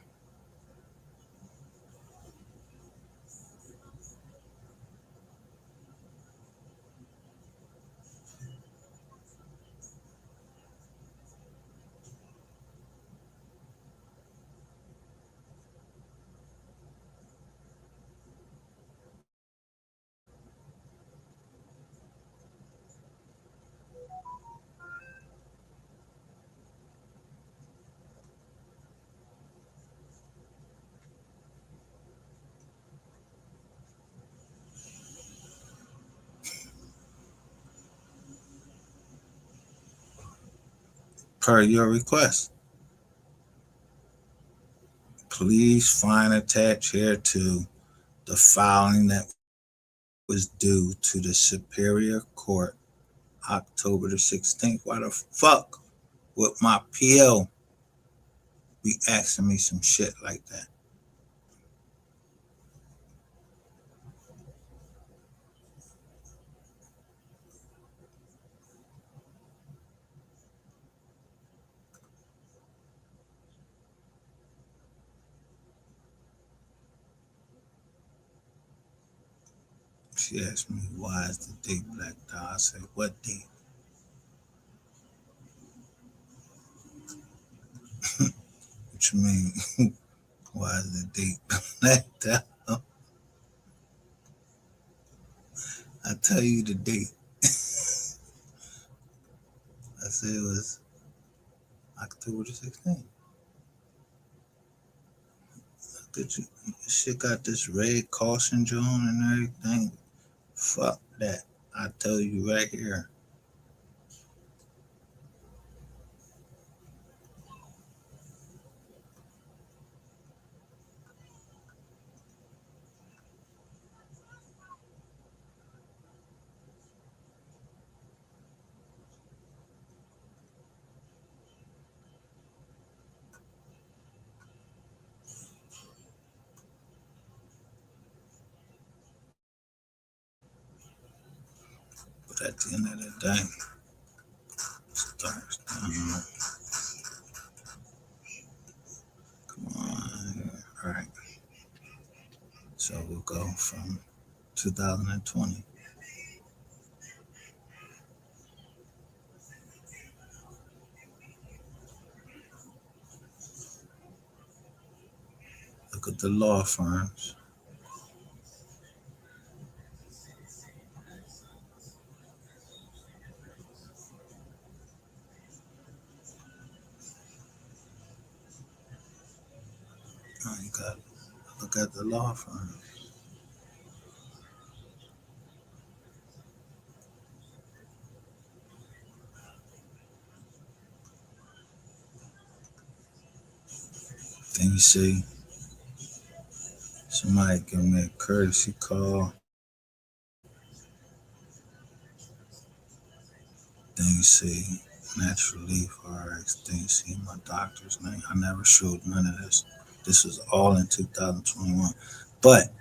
A: per your request. Please find attached here to the filing that was due to the Superior Court October the 16th. Why the fuck would my PO be asking me some shit like that? She asked me, why is the date Black Dog? I said, what date? What you mean? Why is the date Black Dog? I tell you the date. I said it was October the 16th. Look at you. Shit got this red caution Joan and everything. Fuck that. I tell you right here. But at the end of the day, it's Thursday. Come on. All right. So we'll go from 2020. Look at the law firms. Oh, you got to look at the law firm. Then you see somebody give me a courtesy call. Then you see Natural Leaf RX. Then you see my doctor's name. I never showed none of this. This was all in 2021. But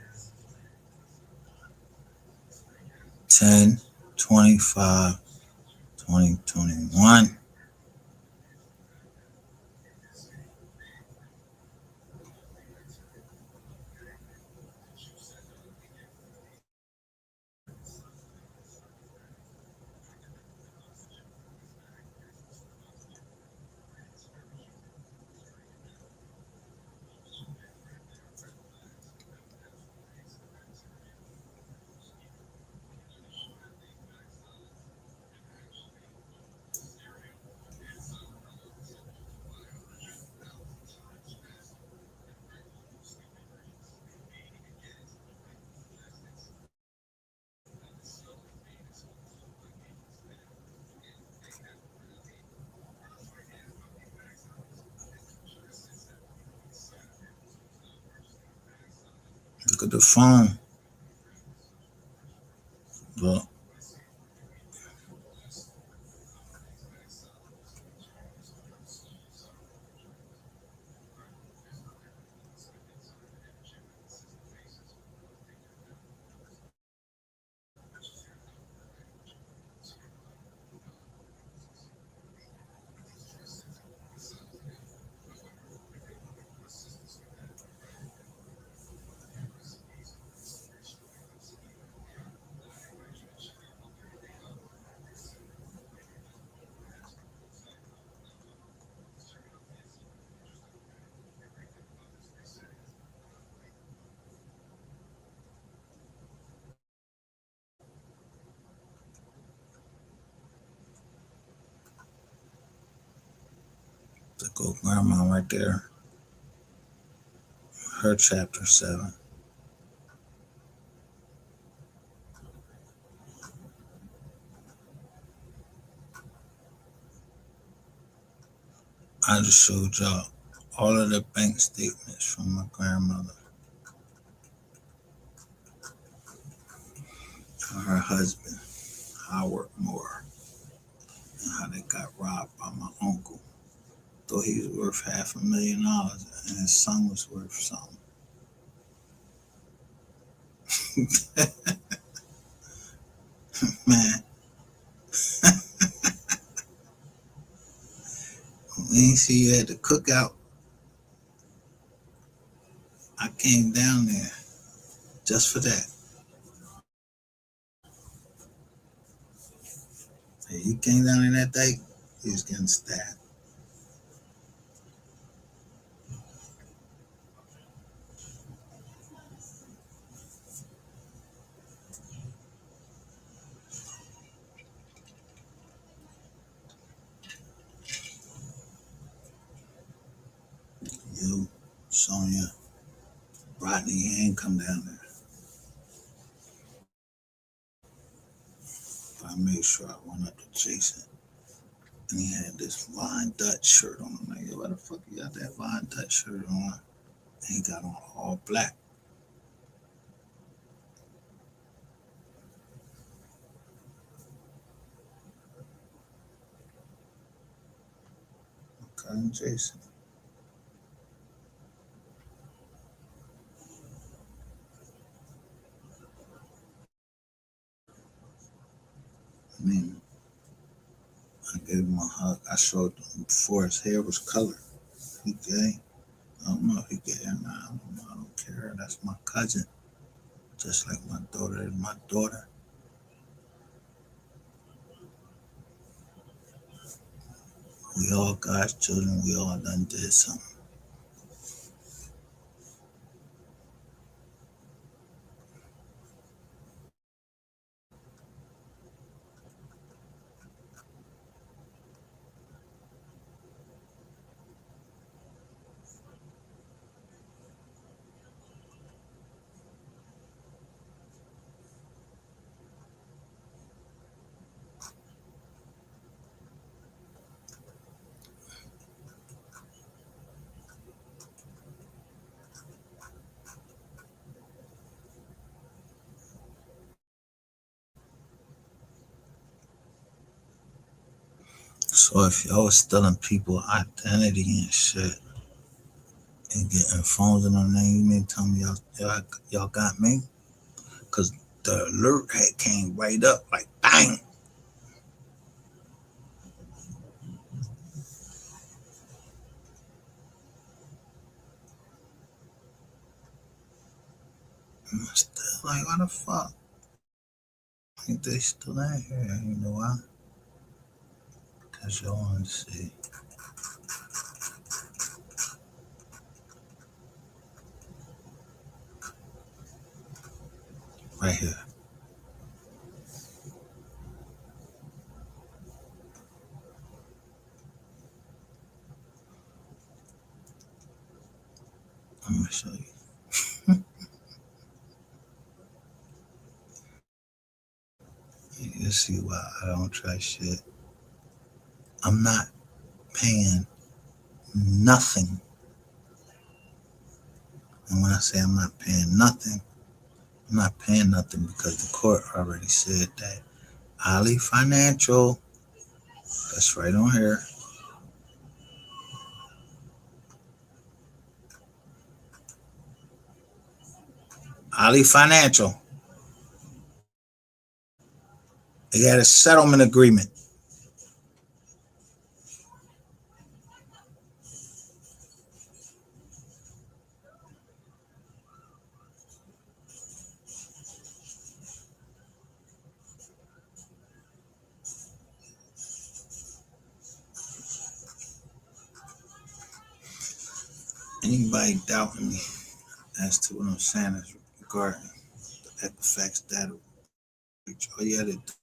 A: 10/25/2021. Look at the phone. Look. The go grandma right there. Her chapter 7. I just showed y'all all of the bank statements from my grandmother and her husband, Howard Moore, and how they got robbed by my uncle. Thought he was worth $500,000 and his son was worth something. Man, when you see you at the cookout, I came down there just for that. Hey, he came down in that day, he was getting stabbed. You, Sonia, Rodney, he ain't come down there. But I made sure I went up to Jason. And he had this Vine Dutch shirt on. I'm like, yo, why the fuck you got that Vine Dutch shirt on? And he got on all black. My cousin Jason. I mean, I gave him a hug. I showed him before his hair was colored. He gay. I don't know if he gay or not. I don't know. I don't care. That's my cousin. Just like my daughter is my daughter. We all God's children. We all done did something. So if y'all stealing people identity and shit and getting phones in their name, you mean tell me y'all got me? Cause the alert had came right up like bang. And I'm still like, what the fuck? I think they still in here. You know why? Cause y'all want to see. Right here. I'm gonna show you. You see why I don't try shit. I'm not paying nothing. And when I say I'm not paying nothing, I'm not paying nothing because the court already said that Ali Financial, that's right on here. Ali Financial, they got a settlement agreement. Anybody doubting me as to what I'm saying is regarding the Equifax data breach, all you had to